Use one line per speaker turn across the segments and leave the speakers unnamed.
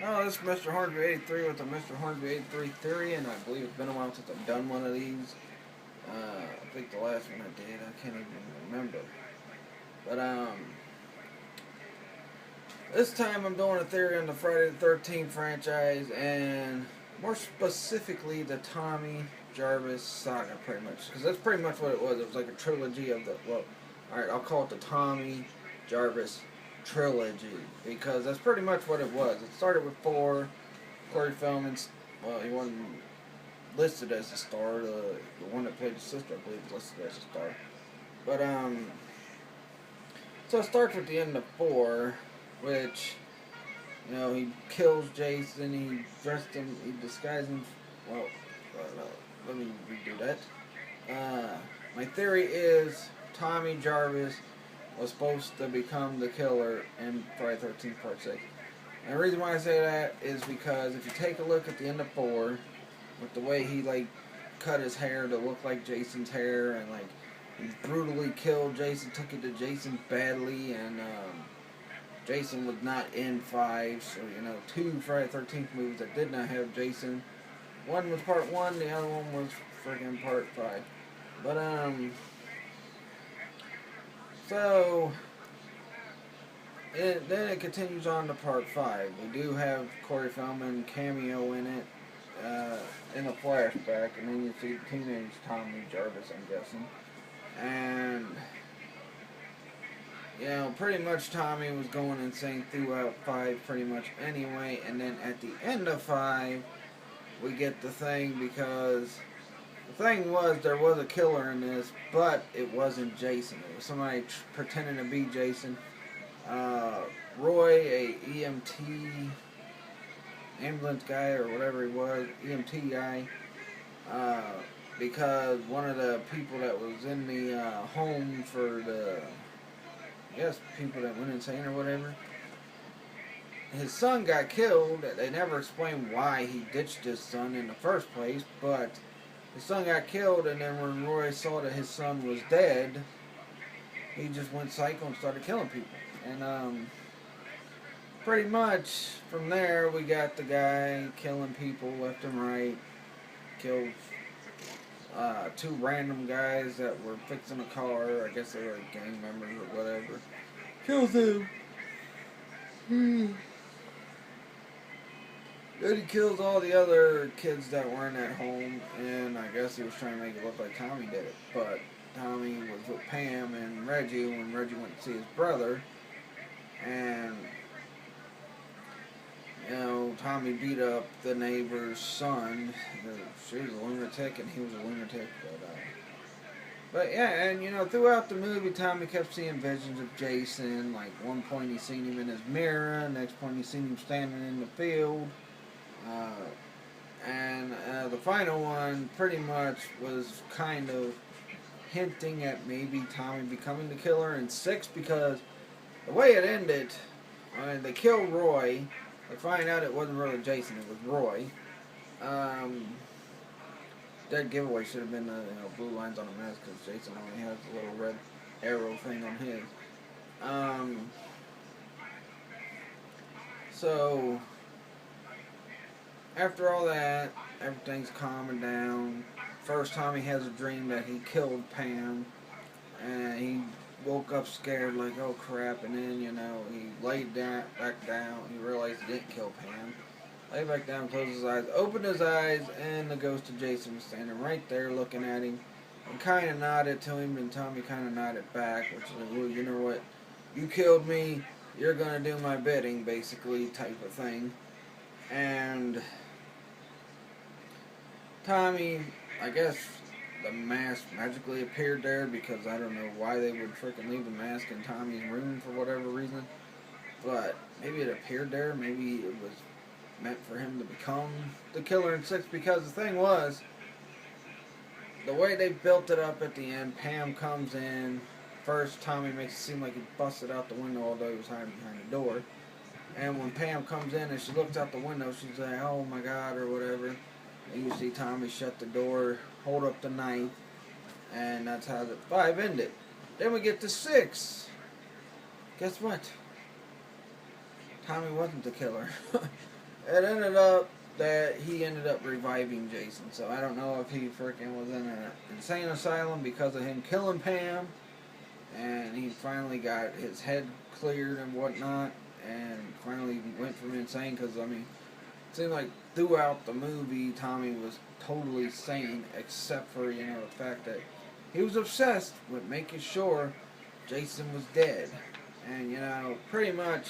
Oh, this is Mr. Hornsby 83 with the Mr. Hornsby 83 theory, and I believe it's been a while since I've done one of these. I think the last one I did, I can't even remember. But, this time I'm doing a theory on the Friday the 13th franchise, and more specifically the Tommy Jarvis saga, pretty much. Because that's pretty much what it was. It was like a trilogy of the, well, alright, I'll call it the Tommy Jarvis trilogy, because that's pretty much what it was. It started with 4. Corey Feldman's, well, he wasn't listed as a star. The one that played his sister, I believe, was listed as a star. But, so it starts with the end of 4, which, you know, he kills Jason, he dressed him, he disguised him, well, let me redo that. My theory is Tommy Jarvis was supposed to become the killer in Friday the 13th Part 6. And the reason why I say that is because if you take a look at the end of 4, with the way he, like, cut his hair to look like Jason's hair, and, like, he brutally killed Jason, took it to Jason badly, and, Jason was not in 5, so, you know, 2 Friday the 13th movies that did not have Jason. One was Part 1, the other one was friggin' Part 5. But, so, then it continues on to Part 5. We do have Corey Feldman cameo in it, in a flashback, and then you see teenage Tommy Jarvis, I'm guessing. And, you know, pretty much Tommy was going insane throughout 5 pretty much anyway, and then at the end of 5, we get the thing, because the thing was, there was a killer in this, but it wasn't Jason. It was somebody pretending to be Jason. Roy, a EMT, ambulance guy, or whatever he was, EMT guy, because one of the people that was in the home for the, I guess, people that went insane or whatever, his son got killed. They never explained why he ditched his son in the first place, but his son got killed, and then when Roy saw that his son was dead, he just went psycho and started killing people. And pretty much from there, we got the guy killing people left and right. Killed 2 random guys that were fixing a car. I guess they were like gang members or whatever. Kills them. Then he kills all the other kids that were in that home, and I guess he was trying to make it look like Tommy did it. But Tommy was with Pam and Reggie when Reggie went to see his brother, and, you know, Tommy beat up the neighbor's son. She was a lunatic, and he was a lunatic. But yeah, and, you know, throughout the movie, Tommy kept seeing visions of Jason. Like, one point he seen him in his mirror, next point he seen him standing in the field. And the final one pretty much was kind of hinting at maybe Tommy becoming the killer in 6, because the way it ended, they kill Roy. They find out it wasn't really Jason, it was Roy. That giveaway should have been the blue lines on the mask, because Jason only has a little red arrow thing on his. So after all that, everything's calming down. First, Tommy has a dream that he killed Pam, and he woke up scared, like, oh crap, and then, you know, he laid back down, he realized he didn't kill Pam. Laid back down, closed his eyes, opened his eyes, and the ghost of Jason was standing right there looking at him, and kind of nodded to him, and Tommy kind of nodded back, which is like, well, you know what, you killed me, you're gonna do my bidding, basically, type of thing. And Tommy, I guess the mask magically appeared there, because I don't know why they would freaking leave the mask in Tommy's room for whatever reason. But maybe it appeared there, maybe it was meant for him to become the killer in 6, because the thing was, the way they built it up at the end, Pam comes in. First, Tommy makes it seem like he busted out the window, although he was hiding behind the door. And when Pam comes in and she looks out the window, she's like, oh my god, or whatever. And you see Tommy shut the door, hold up the knife, and that's how the 5 ended. Then we get to 6. Guess what? Tommy wasn't the killer. it ended up that he ended up reviving Jason. So I don't know if he freaking was in an insane asylum because of him killing Pam, and he finally got his head cleared and whatnot, and finally went from insane. Because I mean, it seemed like throughout the movie, Tommy was totally sane, except for the fact that he was obsessed with making sure Jason was dead, and pretty much,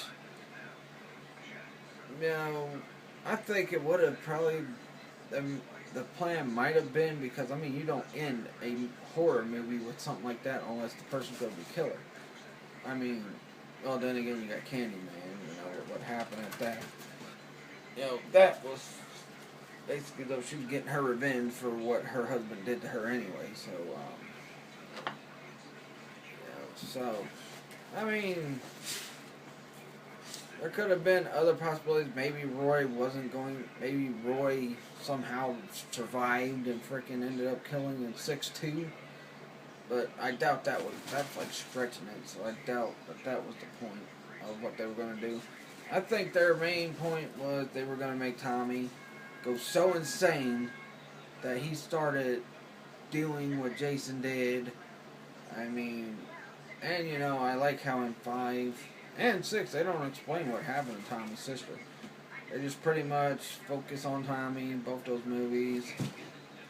you know, I think it would have probably the plan might have been because I mean you don't end a horror movie with something like that unless the person's gonna be killer. I mean, well then again you got Candyman, what happened at that. That was basically though she was getting her revenge for what her husband did to her anyway. So I mean there could have been other possibilities. Maybe Roy wasn't going. Maybe Roy somehow survived and freaking ended up killing in 6-2. But I doubt that's like stretching it. So I doubt that was the point of what they were going to do. I think their main point was they were going to make Tommy go so insane that he started doing what Jason did. I mean, and I like how in 5 and 6 they don't explain what happened to Tommy's sister. They just pretty much focus on Tommy in both those movies,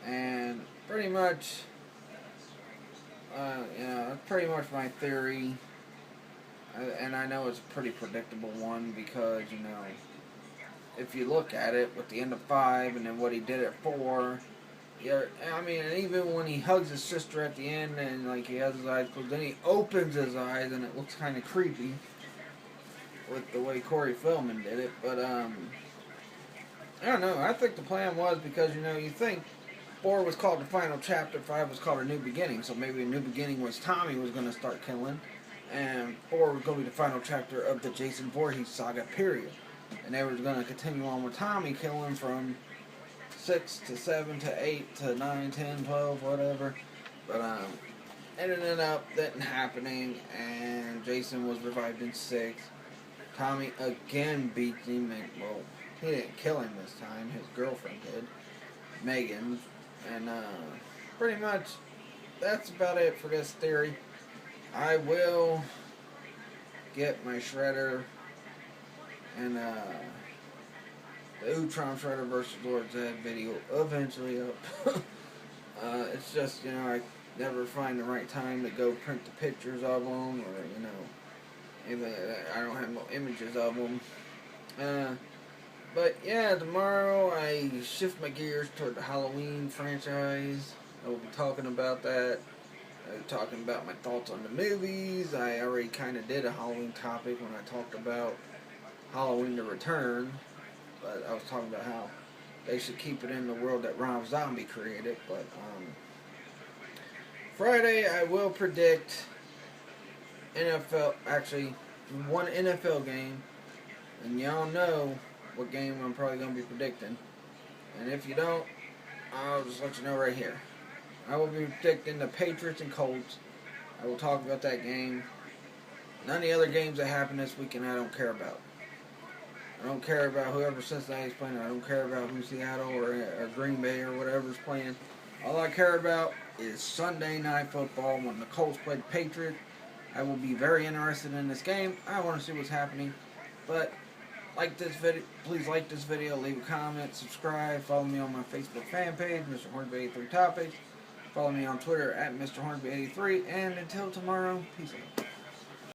and pretty much, that's pretty much my theory. And I know it's a pretty predictable one because if you look at it with the end of 5 and then what he did at 4. Yeah, I mean, and even when he hugs his sister at the end and like he has his eyes closed, then he opens his eyes and it looks kind of creepy with the way Corey Feldman did it. But I don't know. I think the plan was because you think 4 was called the final chapter, 5 was called a new beginning. So maybe a new beginning was Tommy was going to start killing, and 4 was going to be the final chapter of the Jason Voorhees saga. Period. And they were going to continue on with Tommy killing from 6 to 7 to 8 to 9, 10, 12, whatever. But it ended up that happening, and Jason was revived in 6. Tommy again beat him, and well, he didn't kill him this time. His girlfriend did, Megan, and pretty much that's about it for this theory. I will get my Shredder and the Utron Shredder versus Lord Zed video eventually up. It's just, I never find the right time to go print the pictures of them, or, even I don't have no images of them. But yeah, tomorrow I shift my gears toward the Halloween franchise. I will be talking about that. Talking about my thoughts on the movies. I already kind of did a Halloween topic when I talked about Halloween The Return. But I was talking about how they should keep it in the world that Rob Zombie created. But Friday I will predict NFL, actually one NFL game. And y'all know what game I'm probably going to be predicting. And if you don't, I'll just let you know right here. I will be predicting the Patriots and Colts. I will talk about that game. None of the other games that happen this weekend I don't care about. I don't care about whoever Cincinnati's playing. I don't care about who Seattle or Green Bay or whatever's playing. All I care about is Sunday Night Football when the Colts play the Patriots. I will be very interested in this game. I want to see what's happening. But like this video, please like this video, leave a comment, subscribe, follow me on my Facebook fan page, Mr. Hornsby 83 Topics. Follow me on Twitter at Mr. Hornsby 83. And until tomorrow, peace out.